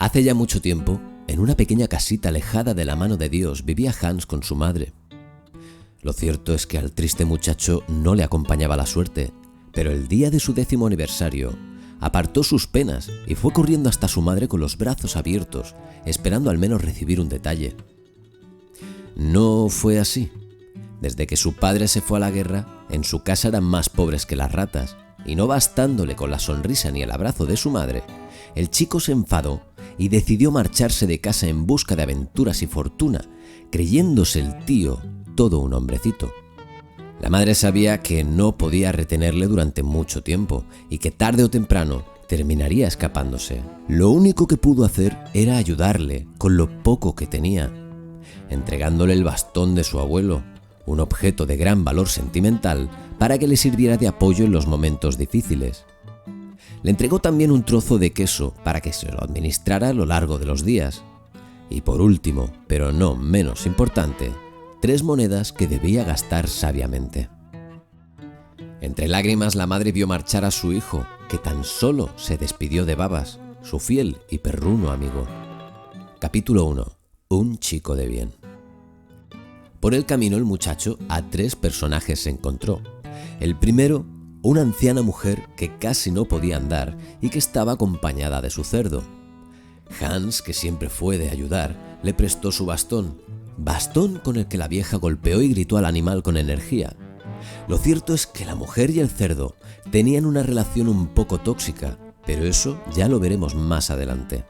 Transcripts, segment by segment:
Hace ya mucho tiempo, en una pequeña casita alejada de la mano de Dios, vivía Hans con su madre. Lo cierto es que al triste muchacho no le acompañaba la suerte, pero el día de su 10º aniversario, apartó sus penas y fue corriendo hasta su madre con los brazos abiertos, esperando al menos recibir un detalle. No fue así. Desde que su padre se fue a la guerra, en su casa eran más pobres que las ratas, y no bastándole con la sonrisa ni el abrazo de su madre, el chico se enfadó y decidió marcharse de casa en busca de aventuras y fortuna, creyéndose el tío todo un hombrecito. La madre sabía que no podía retenerle durante mucho tiempo y que tarde o temprano terminaría escapándose. Lo único que pudo hacer era ayudarle con lo poco que tenía, entregándole el bastón de su abuelo, un objeto de gran valor sentimental para que le sirviera de apoyo en los momentos difíciles. Le entregó también un trozo de queso para que se lo administrara a lo largo de los días. Y por último, pero no menos importante, 3 monedas que debía gastar sabiamente. Entre lágrimas la madre vio marchar a su hijo, que tan solo se despidió de Babas, su fiel y perruno amigo. Capítulo 1. Un chico de bien. Por el camino el muchacho a 3 personajes se encontró. El primero, una anciana mujer que casi no podía andar y que estaba acompañada de su cerdo. Hans, que siempre fue de ayudar, le prestó su bastón con el que la vieja golpeó y gritó al animal con energía. Lo cierto es que la mujer y el cerdo tenían una relación un poco tóxica, pero eso ya lo veremos más adelante.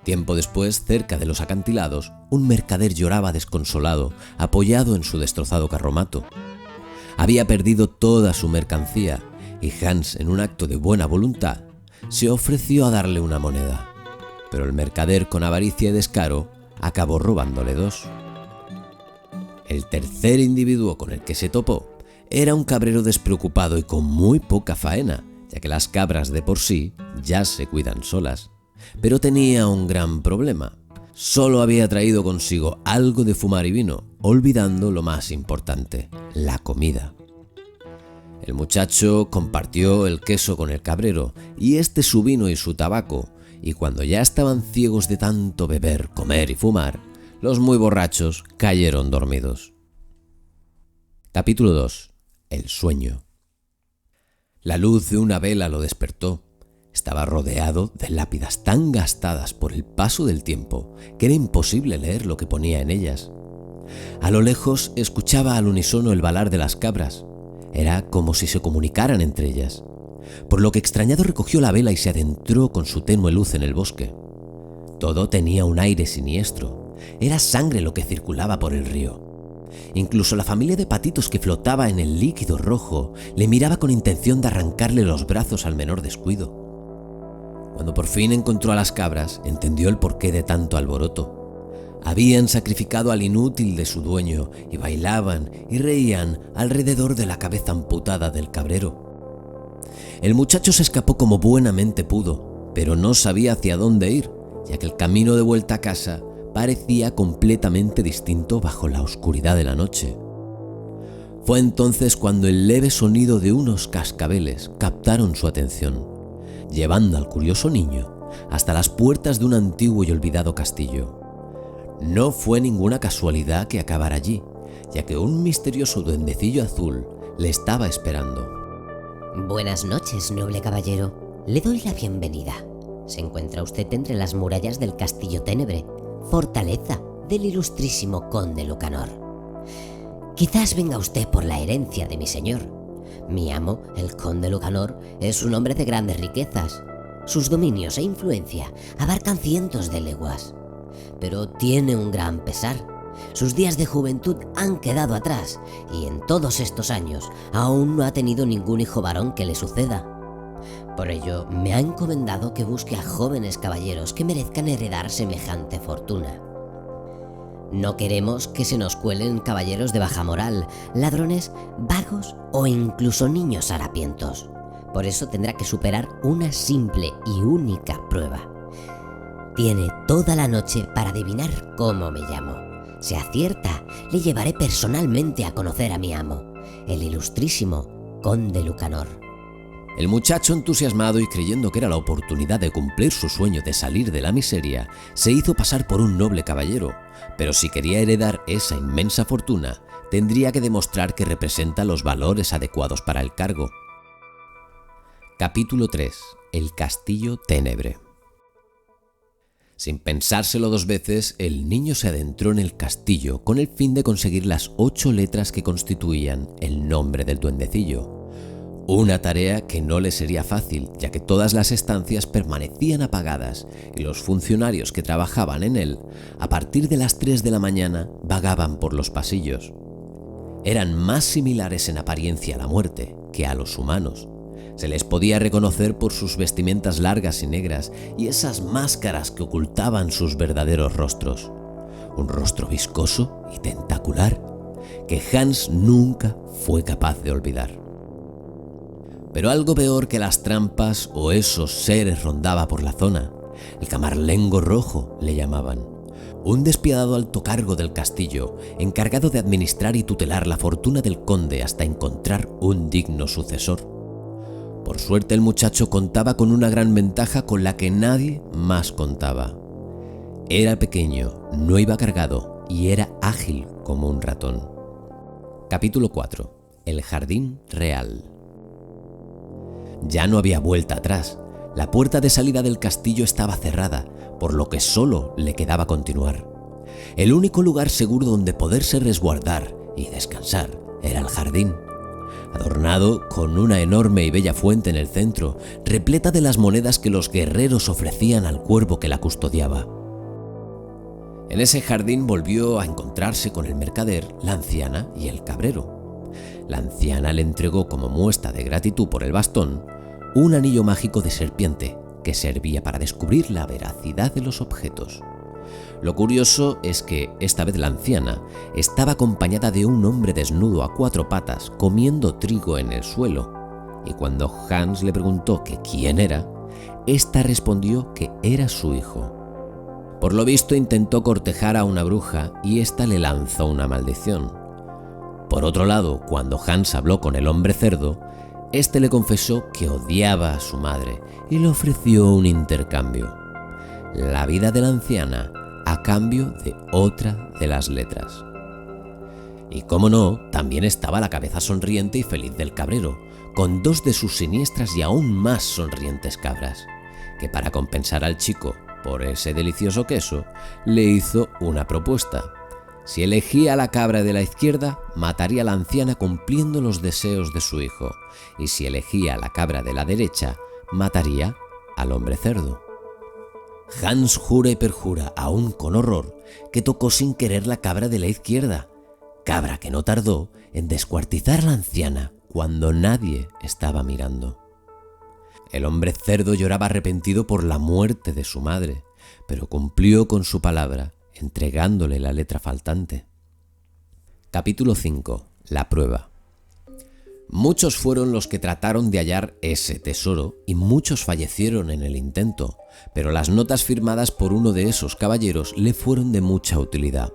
Tiempo después, cerca de los acantilados, un mercader lloraba desconsolado, apoyado en su destrozado carromato. Había perdido toda su mercancía y Hans, en un acto de buena voluntad, se ofreció a darle una moneda. Pero el mercader, con avaricia y descaro, acabó robándole 2. El tercer individuo con el que se topó era un cabrero despreocupado y con muy poca faena, ya que las cabras de por sí ya se cuidan solas. Pero tenía un gran problema. Solo había traído consigo algo de fumar y vino, olvidando lo más importante, la comida. El muchacho compartió el queso con el cabrero y este su vino y su tabaco, y cuando ya estaban ciegos de tanto beber, comer y fumar, los muy borrachos cayeron dormidos. Capítulo 2. El sueño. La luz de una vela lo despertó. Estaba rodeado de lápidas tan gastadas por el paso del tiempo que era imposible leer lo que ponía en ellas. A lo lejos escuchaba al unísono el balar de las cabras. Era como si se comunicaran entre ellas, por lo que extrañado recogió la vela y se adentró con su tenue luz en el bosque. Todo tenía un aire siniestro. Era sangre lo que circulaba por el río. Incluso la familia de patitos que flotaba en el líquido rojo le miraba con intención de arrancarle los brazos al menor descuido. Cuando por fin encontró a las cabras, entendió el porqué de tanto alboroto. Habían sacrificado al inútil de su dueño y bailaban y reían alrededor de la cabeza amputada del cabrero. El muchacho se escapó como buenamente pudo, pero no sabía hacia dónde ir, ya que el camino de vuelta a casa parecía completamente distinto bajo la oscuridad de la noche. Fue entonces cuando el leve sonido de unos cascabeles captaron su atención, llevando al curioso niño hasta las puertas de un antiguo y olvidado castillo. No fue ninguna casualidad que acabara allí, ya que un misterioso duendecillo azul le estaba esperando. Buenas noches, noble caballero. Le doy la bienvenida. Se encuentra usted entre las murallas del Castillo Ténebre, fortaleza del ilustrísimo conde Lucanor. Quizás venga usted por la herencia de mi señor. Mi amo, el conde Lucanor, es un hombre de grandes riquezas. Sus dominios e influencia abarcan cientos de leguas. Pero tiene un gran pesar. Sus días de juventud han quedado atrás y en todos estos años aún no ha tenido ningún hijo varón que le suceda. Por ello, me ha encomendado que busque a jóvenes caballeros que merezcan heredar semejante fortuna. No queremos que se nos cuelen caballeros de baja moral, ladrones, vagos o incluso niños harapientos. Por eso tendrá que superar una simple y única prueba. Tiene toda la noche para adivinar cómo me llamo. Si acierta, le llevaré personalmente a conocer a mi amo, el ilustrísimo conde Lucanor. El muchacho, entusiasmado y creyendo que era la oportunidad de cumplir su sueño de salir de la miseria, se hizo pasar por un noble caballero, pero si quería heredar esa inmensa fortuna, tendría que demostrar que representa los valores adecuados para el cargo. Capítulo 3. El Castillo Ténebre. Sin pensárselo dos veces, el niño se adentró en el castillo con el fin de conseguir las 8 letras que constituían el nombre del duendecillo. Una tarea que no le sería fácil, ya que todas las estancias permanecían apagadas y los funcionarios que trabajaban en él, a partir de las 3 de la mañana, vagaban por los pasillos. Eran más similares en apariencia a la muerte que a los humanos. Se les podía reconocer por sus vestimentas largas y negras y esas máscaras que ocultaban sus verdaderos rostros. Un rostro viscoso y tentacular que Hans nunca fue capaz de olvidar. Pero algo peor que las trampas o esos seres rondaba por la zona. El camarlengo rojo le llamaban. Un despiadado alto cargo del castillo, encargado de administrar y tutelar la fortuna del conde hasta encontrar un digno sucesor. Por suerte el muchacho contaba con una gran ventaja con la que nadie más contaba. Era pequeño, no iba cargado y era ágil como un ratón. Capítulo 4. El Jardín Real. Ya no había vuelta atrás. La puerta de salida del castillo estaba cerrada, por lo que solo le quedaba continuar. El único lugar seguro donde poderse resguardar y descansar era el jardín, adornado con una enorme y bella fuente en el centro, repleta de las monedas que los guerreros ofrecían al cuervo que la custodiaba. En ese jardín volvió a encontrarse con el mercader, la anciana y el cabrero. La anciana le entregó como muestra de gratitud por el bastón un anillo mágico de serpiente que servía para descubrir la veracidad de los objetos. Lo curioso es que esta vez la anciana estaba acompañada de un hombre desnudo a 4 patas comiendo trigo en el suelo, y cuando Hans le preguntó que quién era, ésta respondió que era su hijo. Por lo visto intentó cortejar a una bruja y ésta le lanzó una maldición. Por otro lado, cuando Hans habló con el hombre cerdo, éste le confesó que odiaba a su madre y le ofreció un intercambio: la vida de la anciana a cambio de otra de las letras. Y cómo no, también estaba la cabeza sonriente y feliz del cabrero, con 2 de sus siniestras y aún más sonrientes cabras, que para compensar al chico por ese delicioso queso, le hizo una propuesta. Si elegía a la cabra de la izquierda, mataría a la anciana cumpliendo los deseos de su hijo, y si elegía a la cabra de la derecha, mataría al hombre cerdo. Hans jura y perjura, aún con horror, que tocó sin querer la cabra de la izquierda, cabra que no tardó en descuartizar a la anciana cuando nadie estaba mirando. El hombre cerdo lloraba arrepentido por la muerte de su madre, pero cumplió con su palabra, entregándole la letra faltante. Capítulo 5. La prueba. Muchos fueron los que trataron de hallar ese tesoro y muchos fallecieron en el intento, pero las notas firmadas por uno de esos caballeros le fueron de mucha utilidad.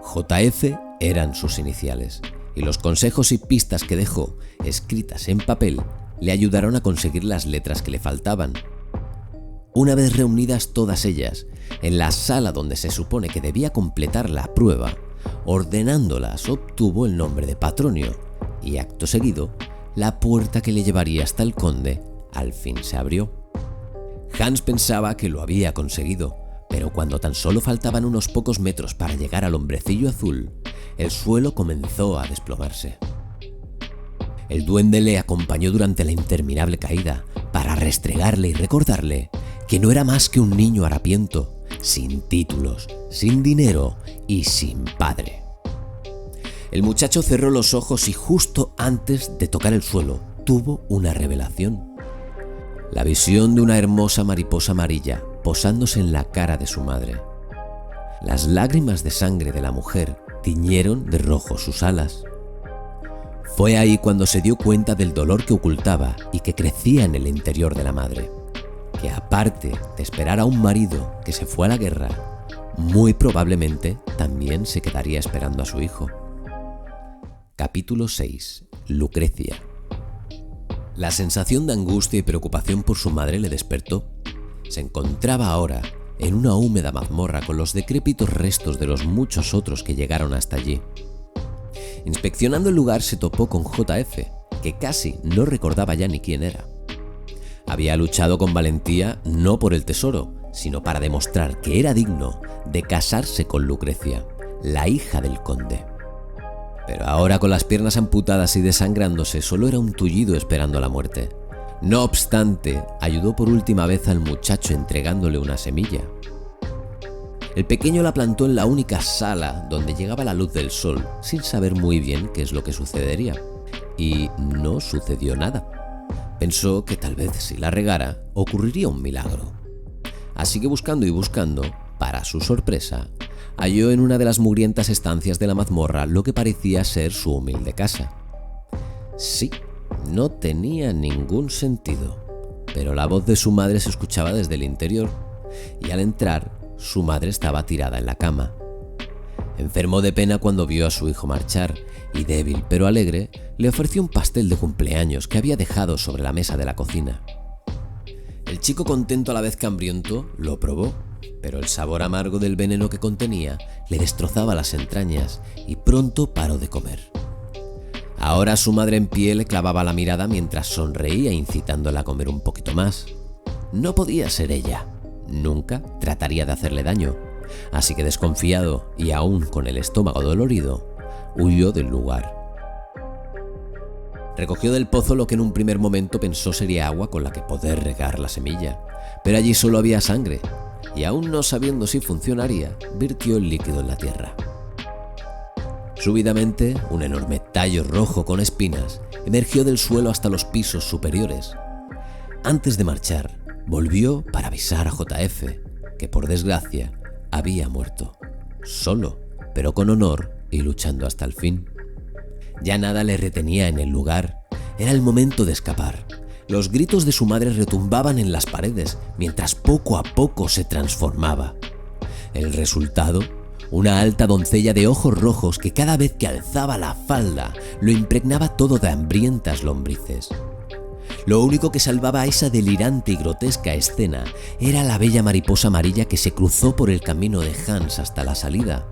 JF eran sus iniciales, y los consejos y pistas que dejó, escritas en papel, le ayudaron a conseguir las letras que le faltaban. Una vez reunidas todas ellas, en la sala donde se supone que debía completar la prueba, ordenándolas obtuvo el nombre de Patronio, y acto seguido, la puerta que le llevaría hasta el conde al fin se abrió. Hans pensaba que lo había conseguido, pero cuando tan solo faltaban unos pocos metros para llegar al hombrecillo azul, el suelo comenzó a desplomarse. El duende le acompañó durante la interminable caída para restregarle y recordarle que no era más que un niño harapiento, sin títulos, sin dinero y sin padre. El muchacho cerró los ojos y justo antes de tocar el suelo tuvo una revelación. La visión de una hermosa mariposa amarilla posándose en la cara de su madre. Las lágrimas de sangre de la mujer tiñeron de rojo sus alas. Fue ahí cuando se dio cuenta del dolor que ocultaba y que crecía en el interior de la madre, que aparte de esperar a un marido que se fue a la guerra, muy probablemente también se quedaría esperando a su hijo. Capítulo 6. Lucrecia. La sensación de angustia y preocupación por su madre le despertó. Se encontraba ahora en una húmeda mazmorra con los decrépitos restos de los muchos otros que llegaron hasta allí. Inspeccionando el lugar se topó con JF, que casi no recordaba ya ni quién era. Había luchado con valentía no por el tesoro, sino para demostrar que era digno de casarse con Lucrecia, la hija del conde. Pero ahora, con las piernas amputadas y desangrándose, solo era un tullido esperando la muerte. No obstante, ayudó por última vez al muchacho entregándole una semilla. El pequeño la plantó en la única sala donde llegaba la luz del sol, sin saber muy bien qué es lo que sucedería. Y no sucedió nada. Pensó que tal vez si la regara, ocurriría un milagro. Así que buscando y buscando, para su sorpresa, halló en una de las mugrientas estancias de la mazmorra lo que parecía ser su humilde casa. Sí, no tenía ningún sentido, pero la voz de su madre se escuchaba desde el interior, y al entrar, su madre estaba tirada en la cama. Enfermó de pena cuando vio a su hijo marchar, y débil pero alegre, le ofreció un pastel de cumpleaños que había dejado sobre la mesa de la cocina. El chico, contento a la vez que hambriento, lo probó, pero el sabor amargo del veneno que contenía le destrozaba las entrañas y pronto paró de comer. Ahora su madre en pie le clavaba la mirada mientras sonreía, incitándola a comer un poquito más. No podía ser ella. Nunca trataría de hacerle daño. Así que, desconfiado y aún con el estómago dolorido, huyó del lugar. Recogió del pozo lo que en un primer momento pensó sería agua con la que poder regar la semilla, pero allí solo había sangre, y aún no sabiendo si funcionaría, vertió el líquido en la tierra. Súbitamente, un enorme tallo rojo con espinas emergió del suelo hasta los pisos superiores. Antes de marchar, volvió para avisar a JF, que por desgracia había muerto, solo, pero con honor y luchando hasta el fin. Ya nada le retenía en el lugar, era el momento de escapar. Los gritos de su madre retumbaban en las paredes, mientras poco a poco se transformaba. El resultado, una alta doncella de ojos rojos que cada vez que alzaba la falda lo impregnaba todo de hambrientas lombrices. Lo único que salvaba a esa delirante y grotesca escena era la bella mariposa amarilla que se cruzó por el camino de Hans hasta la salida.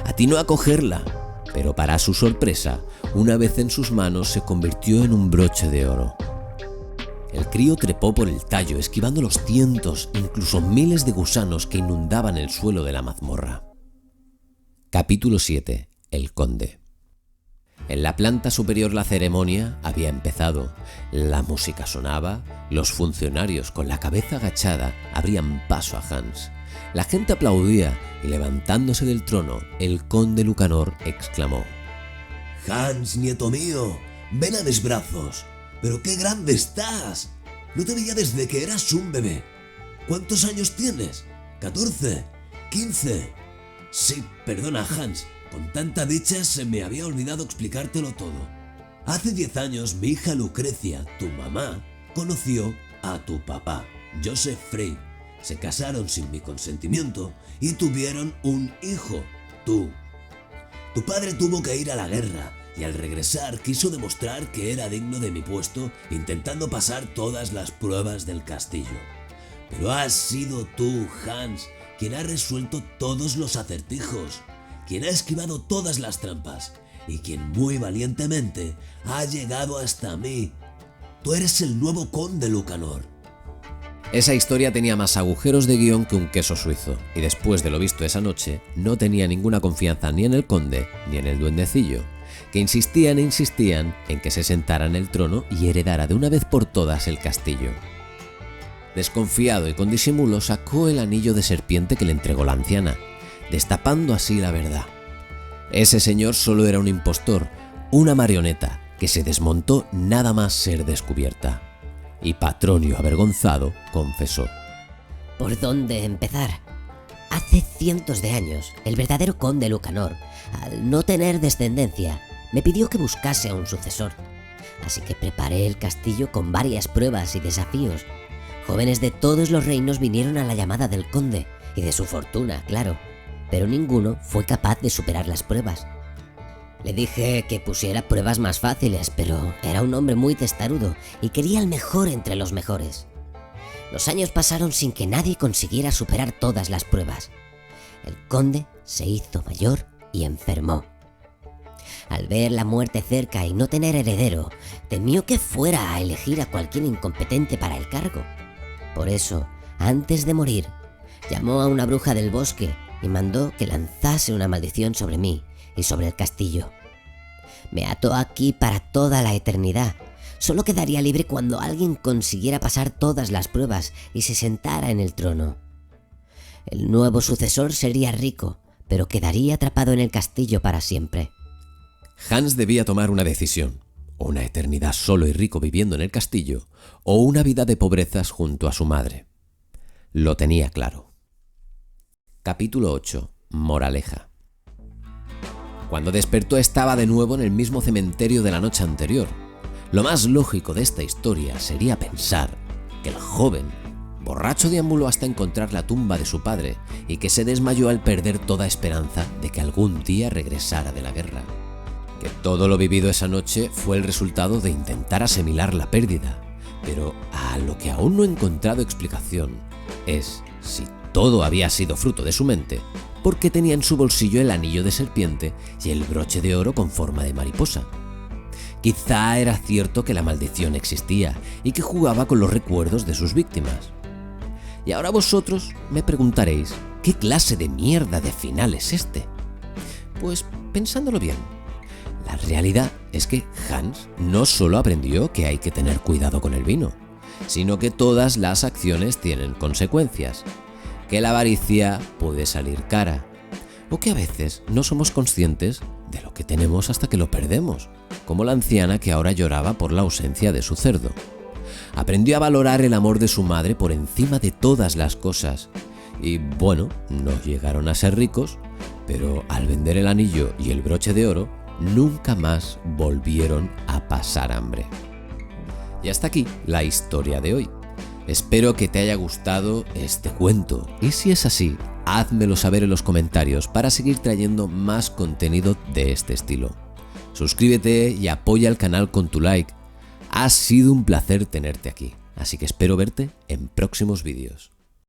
Atinó a cogerla, pero para su sorpresa, una vez en sus manos se convirtió en un broche de oro. El crío trepó por el tallo, esquivando los cientos, incluso miles de gusanos que inundaban el suelo de la mazmorra. Capítulo 7. El conde. En la planta superior la ceremonia había empezado. La música sonaba, los funcionarios con la cabeza agachada abrían paso a Hans. La gente aplaudía y, levantándose del trono, el conde Lucanor exclamó: «Hans, nieto mío, ven a mis brazos. ¡Pero qué grande estás! No te veía desde que eras un bebé. ¿Cuántos años tienes? ¿14? ¿15? Sí, perdona, Hans. Con tanta dicha se me había olvidado explicártelo todo. Hace 10 años mi hija Lucrecia, tu mamá, conoció a tu papá, Joseph Frey. Se casaron sin mi consentimiento y tuvieron un hijo, tú. Tu padre tuvo que ir a la guerra y al regresar quiso demostrar que era digno de mi puesto, intentando pasar todas las pruebas del castillo. Pero has sido tú, Hans, quien ha resuelto todos los acertijos, quien ha esquivado todas las trampas y quien muy valientemente ha llegado hasta mí. Tú eres el nuevo conde Lucanor». Esa historia tenía más agujeros de guión que un queso suizo, y después de lo visto esa noche, no tenía ninguna confianza ni en el conde ni en el duendecillo, que insistían en que se sentara en el trono y heredara de una vez por todas el castillo. Desconfiado y con disimulo, sacó el anillo de serpiente que le entregó la anciana, destapando así la verdad. Ese señor solo era un impostor, una marioneta que se desmontó nada más ser descubierta. Y Patronio, avergonzado, confesó: ¿Por dónde empezar? Hace cientos de años, el verdadero conde Lucanor, al no tener descendencia, me pidió que buscase a un sucesor. Así que preparé el castillo con varias pruebas y desafíos. Jóvenes de todos los reinos vinieron a la llamada del conde, y de su fortuna, claro, pero ninguno fue capaz de superar las pruebas. Le dije que pusiera pruebas más fáciles, pero era un hombre muy testarudo y quería el mejor entre los mejores. Los años pasaron sin que nadie consiguiera superar todas las pruebas. El conde se hizo mayor y enfermó. Al ver la muerte cerca y no tener heredero, temió que fuera a elegir a cualquier incompetente para el cargo. Por eso, antes de morir, llamó a una bruja del bosque y mandó que lanzase una maldición sobre mí y sobre el castillo. Me ató aquí para toda la eternidad. Solo quedaría libre cuando alguien consiguiera pasar todas las pruebas y se sentara en el trono. El nuevo sucesor sería rico, pero quedaría atrapado en el castillo para siempre. Hans debía tomar una decisión: o una eternidad solo y rico viviendo en el castillo, o una vida de pobrezas junto a su madre. Lo tenía claro. Capítulo 8. Moraleja. Cuando despertó estaba de nuevo en el mismo cementerio de la noche anterior. Lo más lógico de esta historia sería pensar que el joven, borracho, deambuló hasta encontrar la tumba de su padre y que se desmayó al perder toda esperanza de que algún día regresara de la guerra. Que todo lo vivido esa noche fue el resultado de intentar asimilar la pérdida, pero a lo que aún no he encontrado explicación es si todo había sido fruto de su mente, porque tenía en su bolsillo el anillo de serpiente y el broche de oro con forma de mariposa. Quizá era cierto que la maldición existía y que jugaba con los recuerdos de sus víctimas. Y ahora vosotros me preguntaréis, ¿qué clase de mierda de final es este? Pues pensándolo bien, la realidad es que Hans no solo aprendió que hay que tener cuidado con el vino, sino que todas las acciones tienen consecuencias, que la avaricia puede salir cara, o que a veces no somos conscientes de lo que tenemos hasta que lo perdemos, como la anciana que ahora lloraba por la ausencia de su cerdo. Aprendió a valorar el amor de su madre por encima de todas las cosas, y bueno, no llegaron a ser ricos, pero al vender el anillo y el broche de oro, nunca más volvieron a pasar hambre. Y hasta aquí la historia de hoy. Espero que te haya gustado este cuento, y si es así, házmelo saber en los comentarios para seguir trayendo más contenido de este estilo. Suscríbete y apoya el canal con tu like. Ha sido un placer tenerte aquí, así que espero verte en próximos vídeos.